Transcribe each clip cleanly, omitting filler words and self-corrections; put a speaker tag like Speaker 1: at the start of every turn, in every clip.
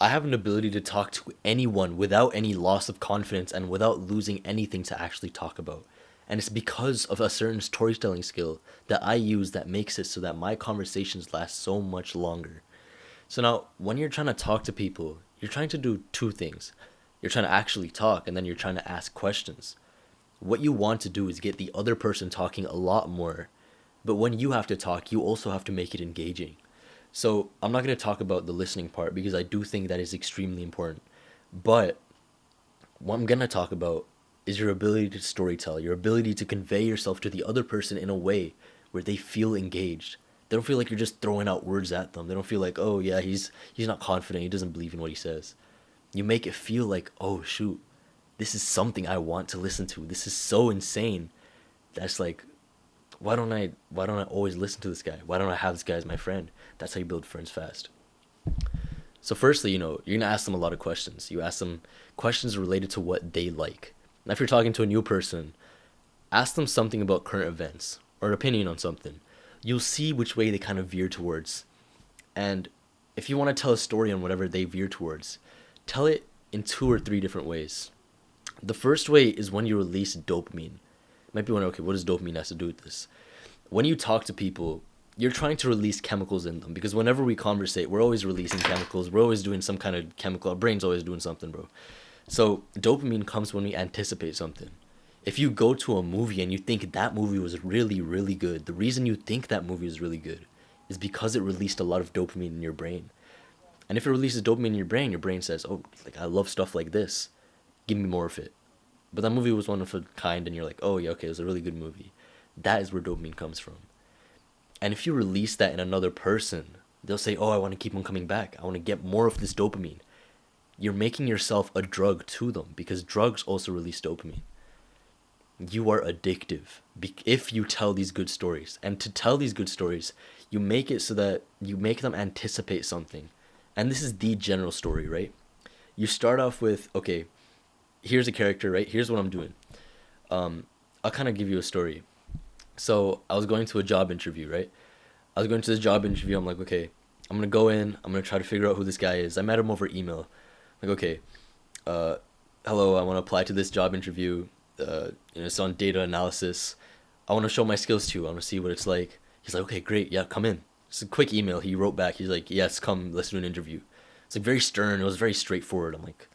Speaker 1: I have an ability to talk to anyone without any loss of confidence and without losing anything to actually talk about. And it's because of a certain storytelling skill that I use that makes it so that my conversations last so much longer. So now, when you're trying to talk to people, you're trying to do two things. You're trying to actually talk, and then you're trying to ask questions. What you want to do is get the other person talking a lot more. But when you have to talk, you also have to make it engaging. So I'm not going to talk about the listening part because I do think that is extremely important. But what I'm going to talk about is your ability to storytell, your ability to convey yourself to the other person in a way where they feel engaged. They don't feel like you're just throwing out words at them. They don't feel like, oh yeah, he's not confident. He doesn't believe in what he says. You make it feel like, oh shoot, this is something I want to listen to. This is so insane. That's like, why don't I always listen to this guy? Why don't I have this guy as my friend? That's how you build friends fast. So firstly, you're gonna ask them a lot of questions. You ask them questions related to what they like. Now, if you're talking to a new person, ask them something about current events or an opinion on something. You'll see which way they kind of veer towards. And if you want to tell a story on whatever they veer towards, tell it in two or three different ways. The first way is when you release dopamine. Might be wondering, okay, what does dopamine have to do with this? When you talk to people, you're trying to release chemicals in them because whenever we conversate, we're always releasing chemicals. We're always doing some kind of chemical. Our brain's always doing something, bro. So dopamine comes when we anticipate something. If you go to a movie and you think that movie was really, really good, the reason you think that movie was really good is because it released a lot of dopamine in your brain. And if it releases dopamine in your brain says, oh, like I love stuff like this. Give me more of it. But that movie was one of a kind and you're like, oh yeah, okay, it was a really good movie. That is where dopamine comes from. And if you release that in another person, they'll say, oh, I want to keep on coming back. I want to get more of this dopamine. You're making yourself a drug to them because drugs also release dopamine. You are addictive if you tell these good stories. And to tell these good stories, you make it so that you make them anticipate something. And this is the general story, right? You start off with, okay, here's a character, right? Here's what I'm doing. I'll kind of give you a story. So I was going to a job interview, right? I was going to this job interview. I'm like, okay, I'm going to go in. I'm going to try to figure out who this guy is. I met him over email. Like, okay, hello, I want to apply to this job interview. It's on data analysis. I want to show my skills to you. I want to see what it's like. He's like, okay, great. Yeah, come in. It's a quick email. He wrote back. He's like, yes, come. Let's do an interview. It's like very stern. It was very straightforward. I'm like,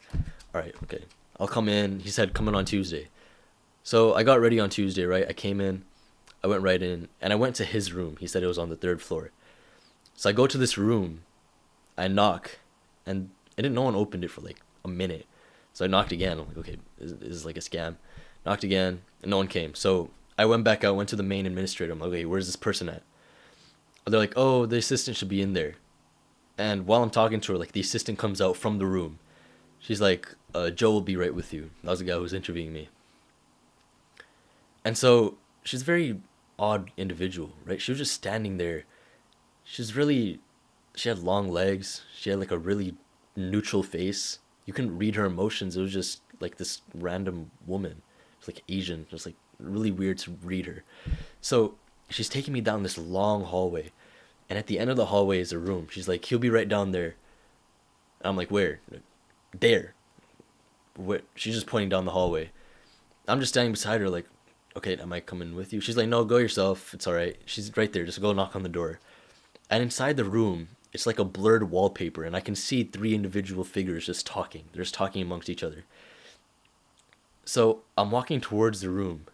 Speaker 1: all right, okay. I'll come in. He said, come in on Tuesday. So I got ready on Tuesday, right? I came in. I went right in. And I went to his room. He said it was on the third floor. So I go to this room. I knock. And no one opened it for like a minute. So I knocked again. I'm like, okay, this is like a scam. Knocked again. And no one came. So I went back out. Went to the main administrator. I'm like, okay, where's this person at? They're like, oh, the assistant should be in there. And while I'm talking to her, like the assistant comes out from the room. She's like, Joe will be right with you. That was the guy who was interviewing me. And so she's a very odd individual, right? She was just standing there. She had long legs. She had like a really neutral face. You couldn't read her emotions. It was just like this random woman. It's like Asian. It was like really weird to read her. So she's taking me down this long hallway. And at the end of the hallway is a room. She's like, he'll be right down there. And I'm like, where? There. Where? She's just pointing down the hallway. I'm just standing beside her like, okay, am I coming with you? She's like, no, go yourself. It's all right. She's right there. Just go knock on the door. And inside the room, it's like a blurred wallpaper. And I can see three individual figures just talking. They're just talking amongst each other. So I'm walking towards the room.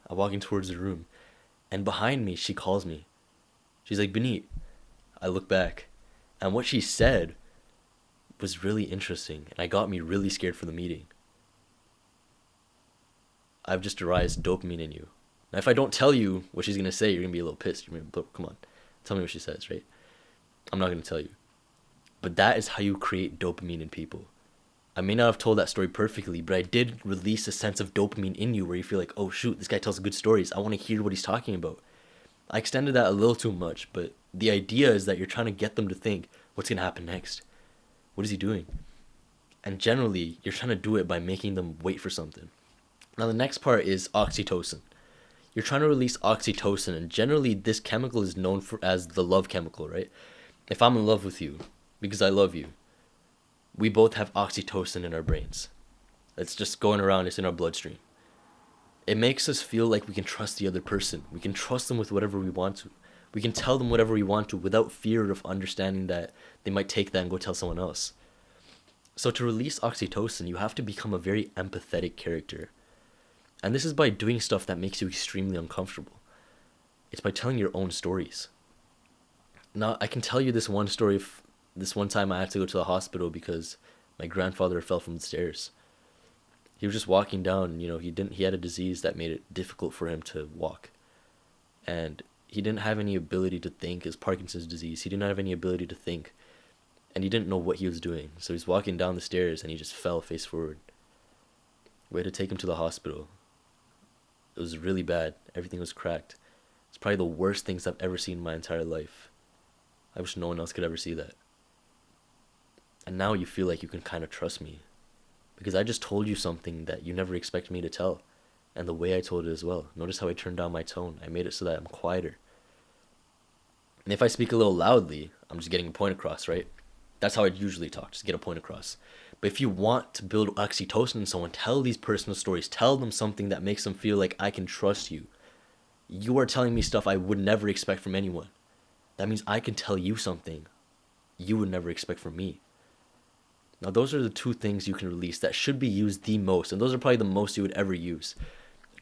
Speaker 1: And behind me, she calls me. She's like, Benit. I look back. And what she said was really interesting. And it got me really scared for the meeting. I've just aroused dopamine in you. Now, if I don't tell you what she's going to say, you're going to be a little pissed. You're going to be, come on, tell me what she says, right? I'm not going to tell you. But that is how you create dopamine in people. I may not have told that story perfectly, but I did release a sense of dopamine in you where you feel like, oh shoot, this guy tells good stories. I want to hear what he's talking about. I extended that a little too much, but the idea is that you're trying to get them to think, what's going to happen next? What is he doing? And generally, you're trying to do it by making them wait for something. Now, the next part is oxytocin. You're trying to release oxytocin, and generally, this chemical is known as the love chemical, right? If I'm in love with you, because I love you, We both have oxytocin in our brains. It's just going around, it's in our bloodstream. It makes us feel like we can trust the other person. We can trust them with whatever we want to. We can tell them whatever we want to without fear of understanding that they might take that and go tell someone else. So to release oxytocin, you have to become a very empathetic character. And this is by doing stuff that makes you extremely uncomfortable. It's by telling your own stories. Now, I can tell you this one story. This one time I had to go to the hospital because my grandfather fell from the stairs. He was just walking down, he had a disease that made it difficult for him to walk. And he didn't have any ability to think. His Parkinson's disease. He didn't have any ability to think. And he didn't know what he was doing. So he's walking down the stairs and he just fell face forward. We had to take him to the hospital. It was really bad. Everything was cracked. It's probably the worst things I've ever seen in my entire life. I wish no one else could ever see that. And now you feel like you can kind of trust me. Because I just told you something that you never expected me to tell. And the way I told it as well. Notice how I turned down my tone. I made it so that I'm quieter. And if I speak a little loudly, I'm just getting a point across, right? That's how I usually talk, just get a point across. But if you want to build oxytocin in someone, tell these personal stories. Tell them something that makes them feel like I can trust you. You are telling me stuff I would never expect from anyone. That means I can tell you something you would never expect from me. Now, those are the two things you can release that should be used the most, and those are probably the most you would ever use.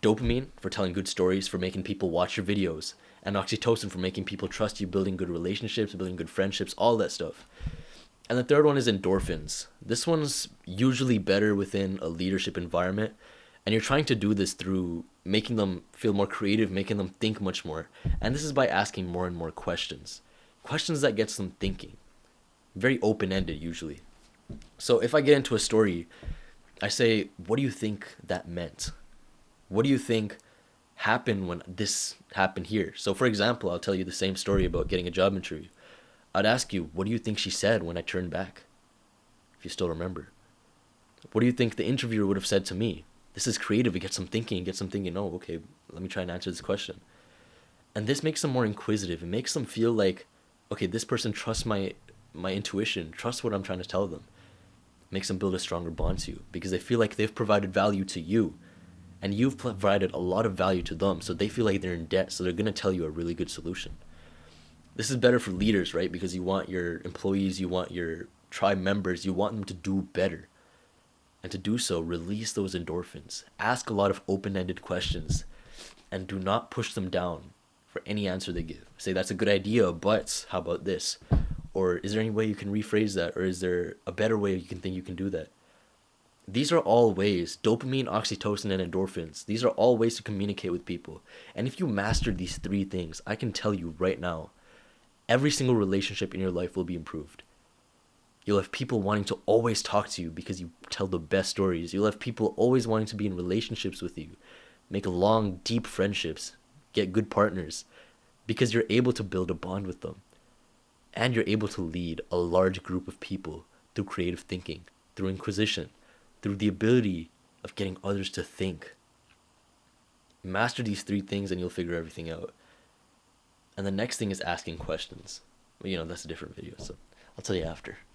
Speaker 1: Dopamine for telling good stories, for making people watch your videos, and oxytocin for making people trust you, building good relationships, building good friendships, all that stuff. And the third one is endorphins. This one's usually better within a leadership environment, and you're trying to do this through making them feel more creative, making them think much more. And this is by asking more and more questions. Questions that gets them thinking. Very open-ended usually. So if I get into a story, I say, what do you think that meant? What do you think happened when this happened here? So for example, I'll tell you the same story about getting a job interview. I'd ask you, what do you think she said when I turned back? If you still remember. What do you think the interviewer would have said to me? This is creative. It gets them thinking. Oh, okay, let me try and answer this question. And this makes them more inquisitive. It makes them feel like, okay, this person trusts my intuition, trusts what I'm trying to tell them. It makes them build a stronger bond to you because they feel like they've provided value to you and you've provided a lot of value to them. So they feel like they're in debt. So they're going to tell you a really good solution. This is better for leaders, right? Because you want your employees, you want your tribe members, you want them to do better. And to do so, release those endorphins. Ask a lot of open-ended questions and do not push them down for any answer they give. Say, that's a good idea, but how about this? Or is there any way you can rephrase that? Or is there a better way you think you can do that? These are all ways, dopamine, oxytocin, and endorphins, these are all ways to communicate with people. And if you master these three things, I can tell you right now, every single relationship in your life will be improved. You'll have people wanting to always talk to you because you tell the best stories. You'll have people always wanting to be in relationships with you, make long, deep friendships, get good partners, because you're able to build a bond with them. And you're able to lead a large group of people through creative thinking, through inquisition, through the ability of getting others to think. Master these three things and you'll figure everything out. And the next thing is asking questions. Well, that's a different video, so I'll tell you after.